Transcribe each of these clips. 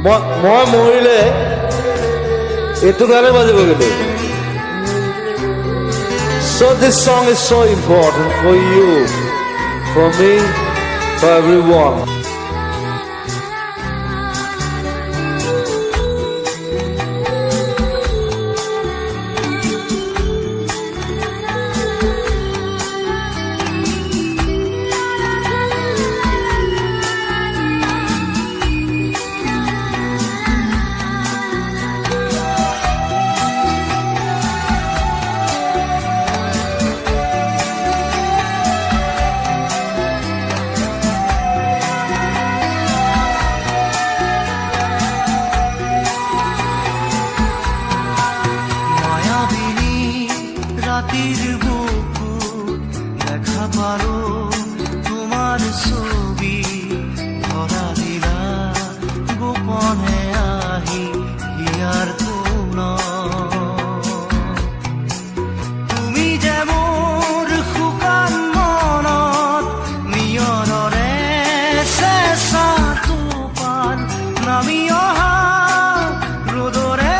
মই মৰিলে এইটো গানে বাজিব কিন্তু So this song is so important for you, for me, for everyone. রাতের বুকু দেখা পারো তোমার ছবি ধরা দিলা গোপনে আহি হিয়ার কোন তুমি যে মোর শুকান মনত নিয়ৰৰে চেঁচা টোপাল নামি অহা ৰ'দৰে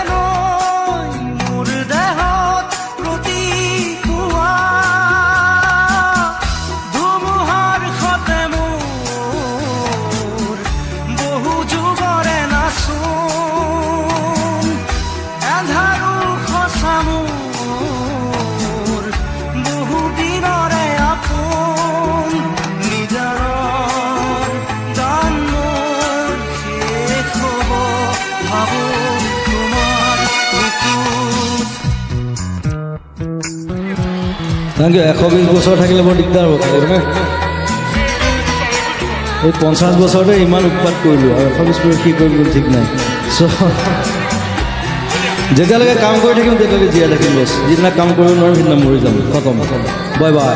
Thank you. 120 বছৰ থাকিলে বৰ দিগদাৰ হ'ব না এই 50 বছৰতে ইমান উৎপাত কৰিলোঁ আৰু 120 বছৰ কি কৰিম ঠিক নাই চ' যেতিয়ালৈকে কাম কৰি থাকিম তেতিয়ালৈকে জীয়াই থাকিম বছ যিদিনা কাম কৰিব নোৱাৰোঁ সিদিনা মৰি যাম খতম বাই বাই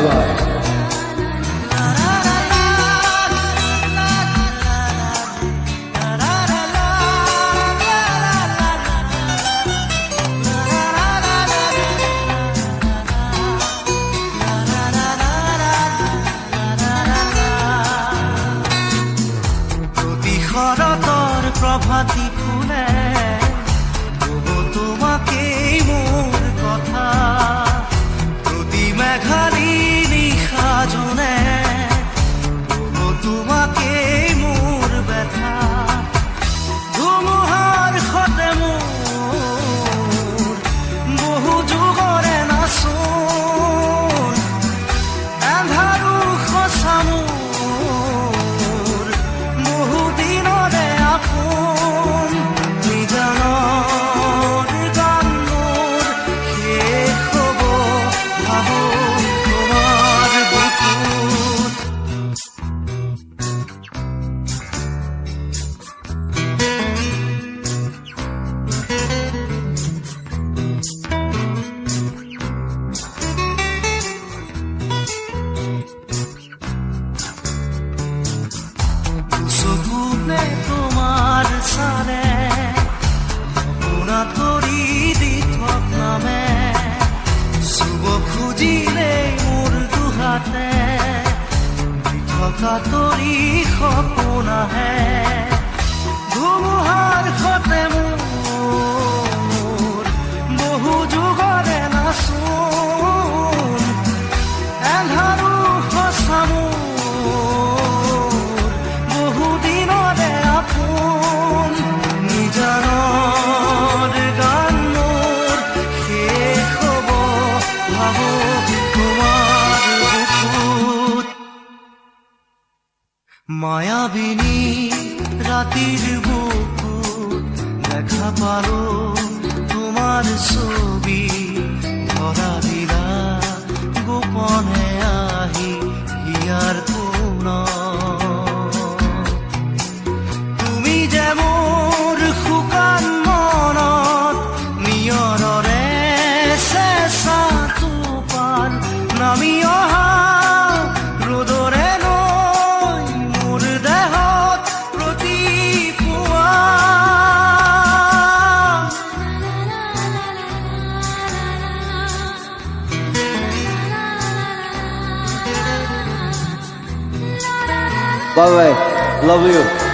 প্রভাতী ফুলে তোমাকে মোর কথা প্রতি মেঘালি নিশা জনে তোমাকে মোর ব্যথা ধুমুহার খতে মোর বহু যুগরে নাচোন এন্ধাৰু খচা মোৰ বহু দিনৰে আপোন নিজানৰ গান মোৰ শেষ হ'ব ভাবো তোমাৰ বুকুত চকুনে তোমার সারে পোনা তরি দি থক নামে শুভ খুজিলে মোর দুহাতে থকা তরি সপোন আহে ধুমুহাৰ খতে মোৰ বহু যুগৰে নাচোন এন্ধাৰু সঁচা বহু দিনৰে আপোন নিজানৰ গান মোৰ শেষ হ'ব ভাবো তোমাৰ বুকুত মায়াবিনী ৰাতিৰ বুকুত দেখা পালো তোমাৰ ছবি ধৰা দিলা গোপনে আহি হিয়াৰ কোন তুমি যে মোৰ শুকান মনত নিয়ৰৰে চেঁচা টোপাল নামি অহা ৰ'দৰে নৈ মোৰ দেহত প্ৰতি পুৱা Bye bye. Love you.